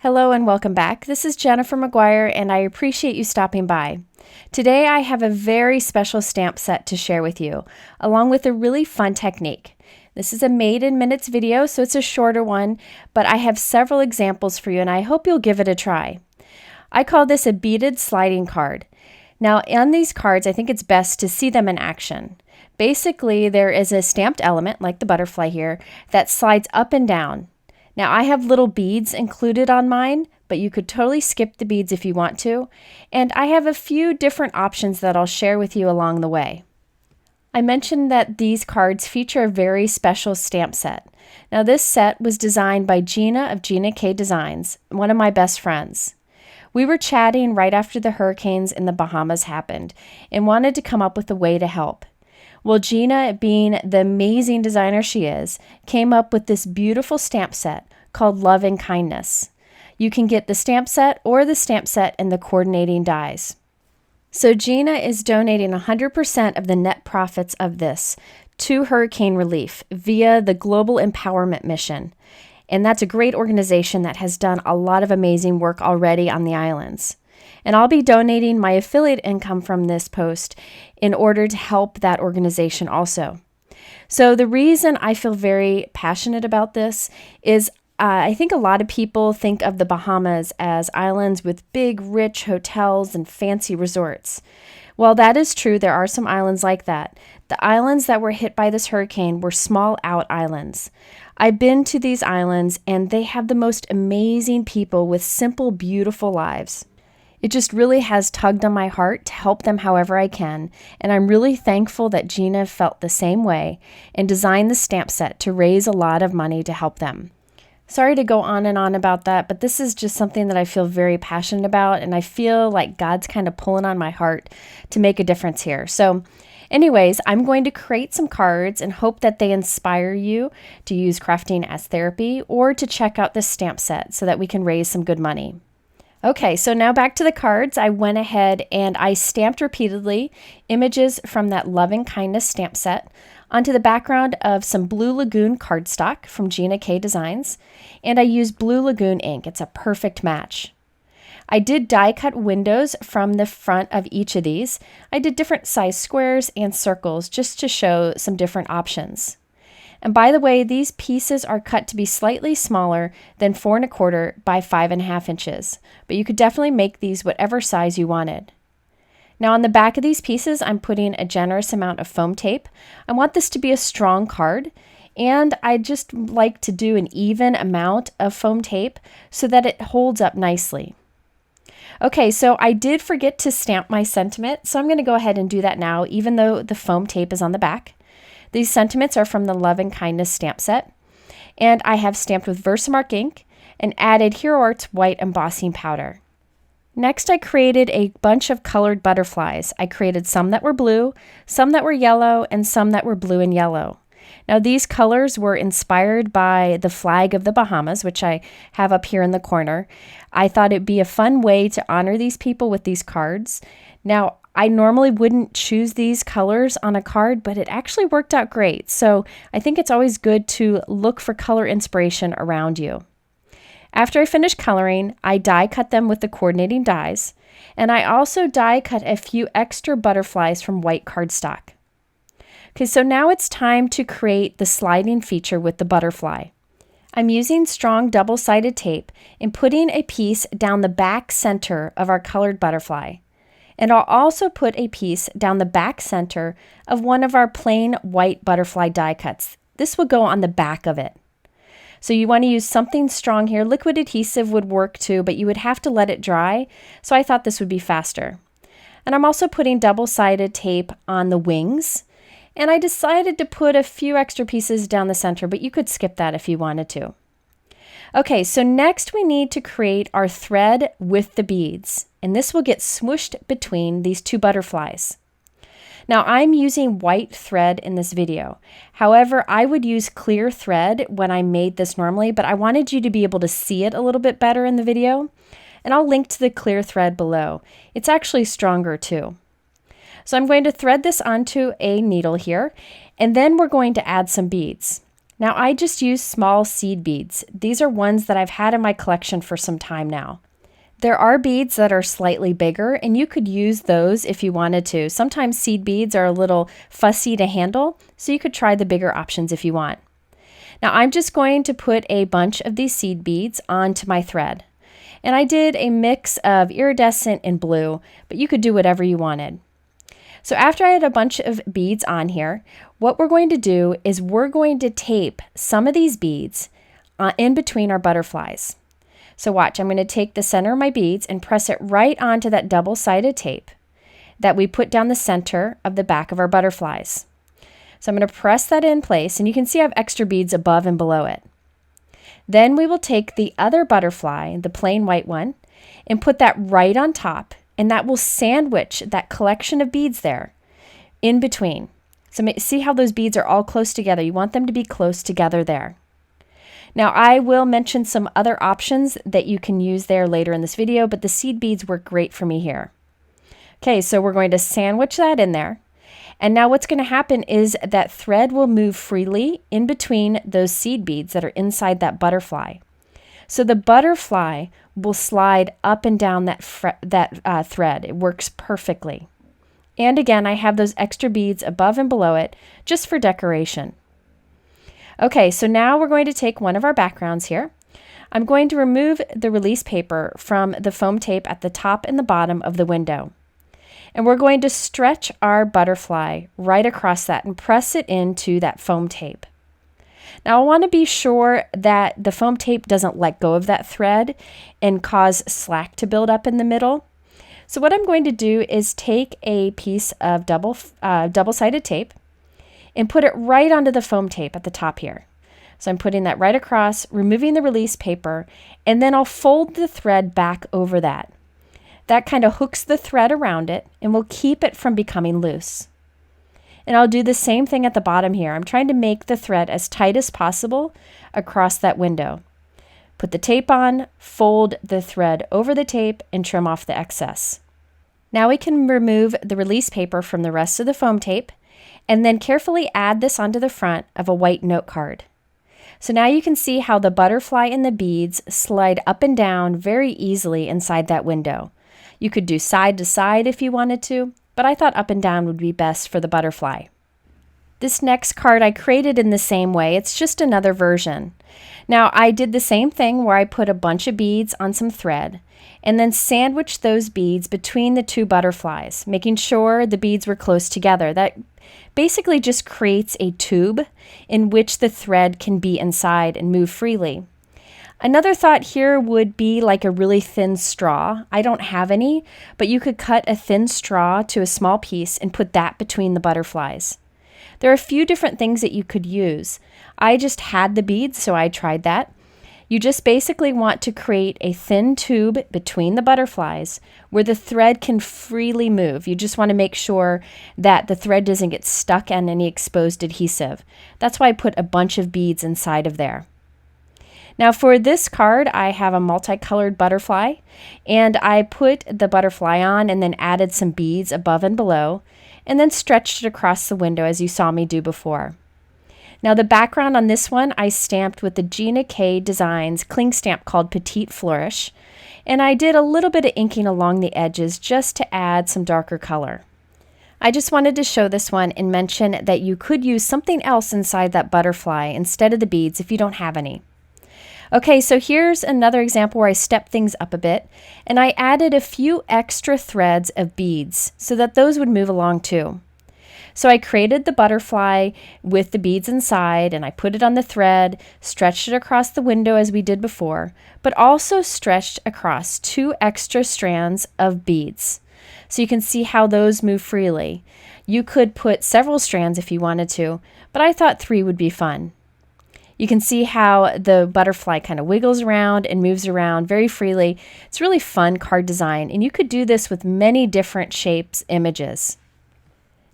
Hello and welcome back. This is Jennifer McGuire and I appreciate you stopping by. Today I have a very special stamp set to share with you, along with a really fun technique. This is a made in minutes video, so it's a shorter one, but I have several examples for you and I hope you'll give it a try. I call this a beaded sliding card. Now on these cards, I think it's best to see them in action. Basically, there is a stamped element, like the butterfly here, that slides up and down. Now I have little beads included on mine, but you could totally skip the beads if you want to. And I have a few different options that I'll share with you along the way. I mentioned that these cards feature a very special stamp set. Now this set was designed by Gina of Gina K Designs, one of my best friends. We were chatting right after the hurricanes in the Bahamas happened and wanted to come up with a way to help. Well, Gina, being the amazing designer she is, came up with this beautiful stamp set called Love and Kindness. You can get the stamp set or the stamp set and the coordinating dies. So Gina is donating 100% of the net profits of this to hurricane relief via the Global Empowerment Mission. And that's a great organization that has done a lot of amazing work already on the islands. And I'll be donating my affiliate income from this post in order to help that organization also. So the reason I feel very passionate about this is I think a lot of people think of the Bahamas as islands with big, rich hotels and fancy resorts. While that is true, there are some islands like that. The islands that were hit by this hurricane were small out islands. I've been to these islands and they have the most amazing people with simple, beautiful lives. It just really has tugged on my heart to help them however I can, and I'm really thankful that Gina felt the same way and designed the stamp set to raise a lot of money to help them. Sorry to go on and on about that, but this is just something that I feel very passionate about, and I feel like God's kind of pulling on my heart to make a difference here. So anyways, I'm going to create some cards and hope that they inspire you to use crafting as therapy or to check out this stamp set so that we can raise some good money. Okay, so now back to the cards. I went ahead and I stamped repeatedly images from that Love and Kindness stamp set onto the background of some Blue Lagoon cardstock from Gina K Designs, and I used Blue Lagoon ink. It's a perfect match. I did die cut windows from the front of each of these. I did different size squares and circles just to show some different options. And by the way, these pieces are cut to be slightly smaller than 4 1/4 by 5 1/2 inches, but you could definitely make these whatever size you wanted. Now on the back of these pieces, I'm putting a generous amount of foam tape. I want this to be a strong card, and I just like to do an even amount of foam tape so that it holds up nicely. Okay, so I did forget to stamp my sentiment, so I'm going to go ahead and do that now, even though the foam tape is on the back. These sentiments are from the Love and Kindness stamp set, and I have stamped with Versamark ink and added Hero Art's white embossing powder. Next, I created a bunch of colored butterflies. I created some that were blue, some that were yellow, and some that were blue and yellow. Now, these colors were inspired by the flag of the Bahamas, which I have up here in the corner. I thought it'd be a fun way to honor these people with these cards. Now, I normally wouldn't choose these colors on a card, but it actually worked out great. So I think it's always good to look for color inspiration around you. After I finished coloring, I die cut them with the coordinating dies, and I also die cut a few extra butterflies from white cardstock. Okay, so now it's time to create the sliding feature with the butterfly. I'm using strong double-sided tape and putting a piece down the back center of our colored butterfly. And I'll also put a piece down the back center of one of our plain white butterfly die cuts. This will go on the back of it. So you want to use something strong here. Liquid adhesive would work too, but you would have to let it dry. So I thought this would be faster. And I'm also putting double-sided tape on the wings. And I decided to put a few extra pieces down the center, but you could skip that if you wanted to. Okay, so next we need to create our thread with the beads, and this will get smooshed between these two butterflies. Now I'm using white thread in this video. However, I would use clear thread when I made this normally, but I wanted you to be able to see it a little bit better in the video, and I'll link to the clear thread below. It's actually stronger too. So I'm going to thread this onto a needle here, and then we're going to add some beads. Now I just use small seed beads. These are ones that I've had in my collection for some time now. There are beads that are slightly bigger, and you could use those if you wanted to. Sometimes seed beads are a little fussy to handle, so you could try the bigger options if you want. Now I'm just going to put a bunch of these seed beads onto my thread. And I did a mix of iridescent and blue, but you could do whatever you wanted. So after I had a bunch of beads on here, what we're going to do is we're going to tape some of these beads in between our butterflies. So watch, I'm going to take the center of my beads and press it right onto that double-sided tape that we put down the center of the back of our butterflies. So I'm going to press that in place, and you can see I have extra beads above and below it. Then we will take the other butterfly, the plain white one, and put that right on top, and that will sandwich that collection of beads there in between. So see how those beads are all close together. You want them to be close together there. Now I will mention some other options that you can use there later in this video, but the seed beads work great for me here. Okay, so we're going to sandwich that in there. And now what's going to happen is that thread will move freely in between those seed beads that are inside that butterfly. So the butterfly will slide up and down that thread. It works perfectly. And again, I have those extra beads above and below it just for decoration. Okay, so now we're going to take one of our backgrounds here. I'm going to remove the release paper from the foam tape at the top and the bottom of the window. And we're going to stretch our butterfly right across that and press it into that foam tape. Now I want to be sure that the foam tape doesn't let go of that thread and cause slack to build up in the middle. So what I'm going to do is take a piece of double-sided tape and put it right onto the foam tape at the top here. So I'm putting that right across, removing the release paper, and then I'll fold the thread back over that. That kind of hooks the thread around it and will keep it from becoming loose. And I'll do the same thing at the bottom here. I'm trying to make the thread as tight as possible across that window. Put the tape on, fold the thread over the tape, and trim off the excess. Now we can remove the release paper from the rest of the foam tape and then carefully add this onto the front of a white note card. So now you can see how the butterfly and the beads slide up and down very easily inside that window. You could do side to side if you wanted to, but I thought up and down would be best for the butterfly. This next card I created in the same way. It's just another version. Now I did the same thing where I put a bunch of beads on some thread and then sandwiched those beads between the two butterflies, making sure the beads were close together. That basically just creates a tube in which the thread can be inside and move freely. Another thought here would be like a really thin straw. I don't have any, but you could cut a thin straw to a small piece and put that between the butterflies. There are a few different things that you could use. I just had the beads, so I tried that. You just basically want to create a thin tube between the butterflies where the thread can freely move. You just want to make sure that the thread doesn't get stuck on any exposed adhesive. That's why I put a bunch of beads inside of there. Now for this card, I have a multicolored butterfly, and I put the butterfly on and then added some beads above and below, and then stretched it across the window as you saw me do before. Now the background on this one I stamped with the Gina K Designs cling stamp called Petite Flourish, and I did a little bit of inking along the edges just to add some darker color. I just wanted to show this one and mention that you could use something else inside that butterfly instead of the beads if you don't have any. Okay, so here's another example where I stepped things up a bit, and I added a few extra threads of beads so that those would move along too. So I created the butterfly with the beads inside, and I put it on the thread, stretched it across the window as we did before, but also stretched across 2 extra strands of beads. So you can see how those move freely. You could put several strands if you wanted to, but I thought 3 would be fun. You can see how the butterfly kind of wiggles around and moves around very freely. It's really fun card design, and you could do this with many different shapes, images.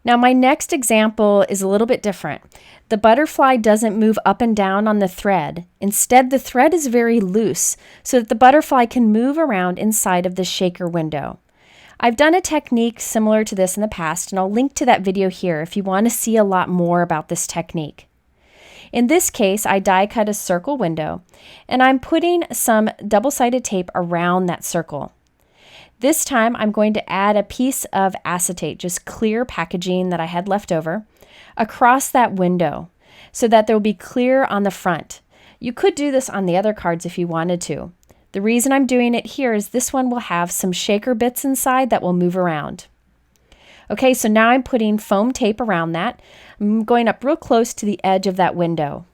Now my next example is a little bit different. The butterfly doesn't move up and down on the thread. Instead, the thread is very loose so that the butterfly can move around inside of the shaker window. I've done a technique similar to this in the past, and I'll link to that video here if you want to see a lot more about this technique. In this case, I die cut a circle window, and I'm putting some double-sided tape around that circle. This time, I'm going to add a piece of acetate, just clear packaging that I had left over, across that window so that there will be clear on the front. You could do this on the other cards if you wanted to. The reason I'm doing it here is this one will have some shaker bits inside that will move around. Okay, so now I'm putting foam tape around that. I'm going up real close to the edge of that window.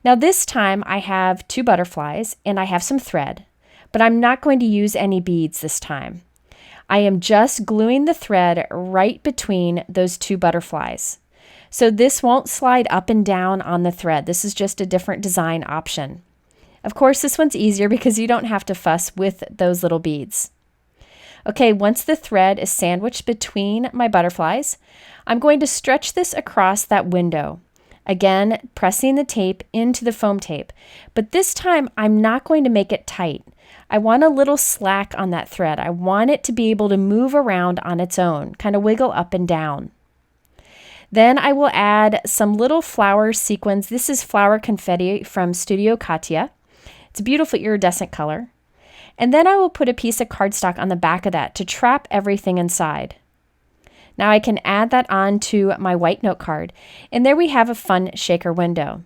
Now this time I have 2 butterflies and I have some thread, but I'm not going to use any beads this time. I am just gluing the thread right between those 2 butterflies. So this won't slide up and down on the thread. This is just a different design option. Of course, this one's easier because you don't have to fuss with those little beads. Okay, once the thread is sandwiched between my butterflies, I'm going to stretch this across that window. Again, pressing the tape into the foam tape. But this time, I'm not going to make it tight. I want a little slack on that thread. I want it to be able to move around on its own, kind of wiggle up and down. Then I will add some little flower sequins. This is flower confetti from Studio Katia. It's a beautiful iridescent color. And then I will put a piece of cardstock on the back of that to trap everything inside. Now I can add that onto my white note card, and there we have a fun shaker window.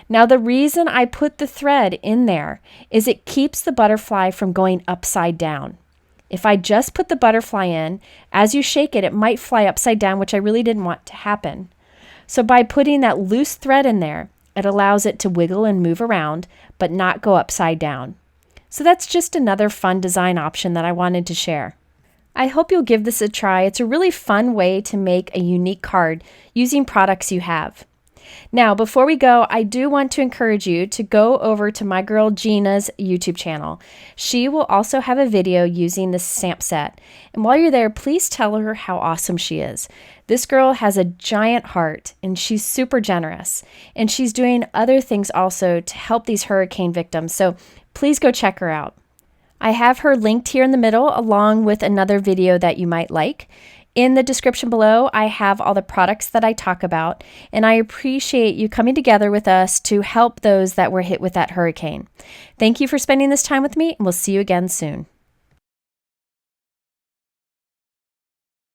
Now the reason I put the thread in there is it keeps the butterfly from going upside down. If I just put the butterfly in, as you shake it, it might fly upside down, which I really didn't want to happen. So by putting that loose thread in there, it allows it to wiggle and move around, but not go upside down. So that's just another fun design option that I wanted to share. I hope you'll give this a try. It's a really fun way to make a unique card using products you have. Now, before we go, I do want to encourage you to go over to my girl Gina's YouTube channel. She will also have a video using this stamp set. And while you're there, please tell her how awesome she is. This girl has a giant heart and she's super generous. And she's doing other things also to help these hurricane victims. So please go check her out. I have her linked here in the middle along with another video that you might like. In the description below, I have all the products that I talk about, and I appreciate you coming together with us to help those that were hit with that hurricane. Thank you for spending this time with me, and we'll see you again soon.